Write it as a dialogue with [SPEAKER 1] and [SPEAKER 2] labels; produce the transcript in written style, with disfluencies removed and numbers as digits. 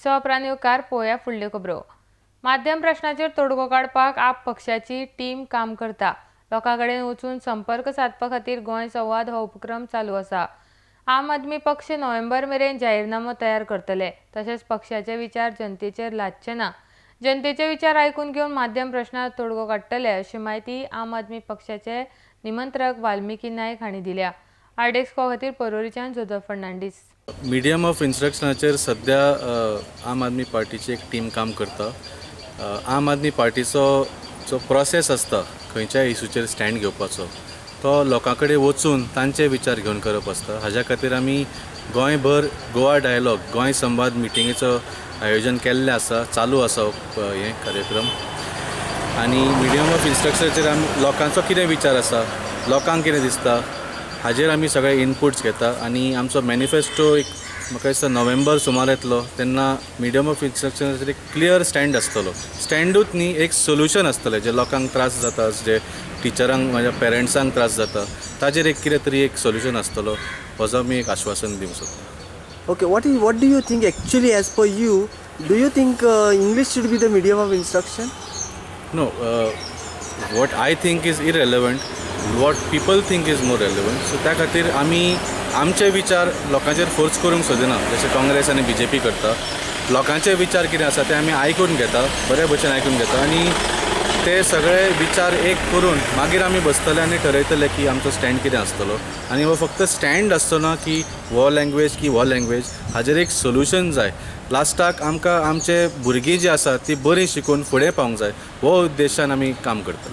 [SPEAKER 1] उपरांत येवकार पळोवया फुडल्यो खबरो। माध्यम प्रश्नाचेर तोडगो काडपाक आप पक्षाची टीम काम करता। लोकां कडेन वचून संपर्क साधपा खातीर गोंय संवाद हो उपक्रम चालू आसा। आम आदमी पक्ष नोव्हेंबर मेरेन जाहीरनामो तयार करतले। तशेंच पक्षाचे विचार जनतेचेर लादचे ना। जनतेचे विचार आयकून घेवन माध्यम प्रश्नार तोडगो काडटले अशी माहिती आम आदमी पक्षाचे निमंत्रक वाल्मिकी नायक हांणी दिल्या। आरडेस्को खातीर परोरीच्यान जोझफ फर्नांडीस।
[SPEAKER 2] मिडियम ऑफ इन्स्ट्रक्शनाचेर सध्या आम आदमी पार्टीची एक टीम काम करता। आम आदमी पार्टीचो जो प्रोसेस आसता खंयच्याय इशूचेर स्टँड घेवपाचो तो लोकां कडेन वचून तांचे विचार घेवन करप आसता। हाज्या खातीर आमी गोंयभर गोवा डायलॉग गोंय संवाद मिटिंगेचो आयोजन केल्लें आसा, चालू आसा हे कार्यक्रम। आनी मिडियम ऑफ इन्स्ट्रक्शनाचेर आमी लोकांचो कितें विचार आसा, लोकांक कितें दिसता हाजेर आमी सगळे इनपुट्स घेता। आनी आमचो मॅनिफेस्टो एक म्हाका दिसता नोव्हेंबर सुमार येतलो तेन्ना मिडियम ऑफ इन्स्ट्रक्शनाचेर एक क्लियर स्टँड आसतलो। स्टँडूच न्ही, एक सोल्युशन आसतलें जे लोकांक त्रास जाता, जे टिचरांक म्हाज्या पेरंट्सांक त्रास जाता ताजेर एक कितें तरी एक सोल्युशन आसतलो असो आमी एक आश्वासन दिवंक सोदता।
[SPEAKER 3] Okay, what do you think actually, as per you, do you think English should be the medium of instruction?
[SPEAKER 2] No, what I think is irrelevant, what people think is more relevant. So त्या खातीर आमी आमचे विचार लोकांचेर force करूंक सोदिना, जशें काँग्रेस आनी BJP करता। लोकांचे विचार कितें आसा ते आमी आयकून घेता, बरे भशेन आयकून घेता आनी ते सगळे विचार एक करून मागीर आमी बसतले आनी ठरयतले की आमचो स्टँड कितें आसतलो। आनी हो फक्त स्टँड आसचो ना की हो लँग्वेज की हो लँग्वेज, हाजेर एक सोल्युशन जाय। लास्टाक आमकां आमचे भुरगीं जीं आसा ती बरीं शिकून फुडें पावंक जाय, हो उद्देशान आमी काम करतले।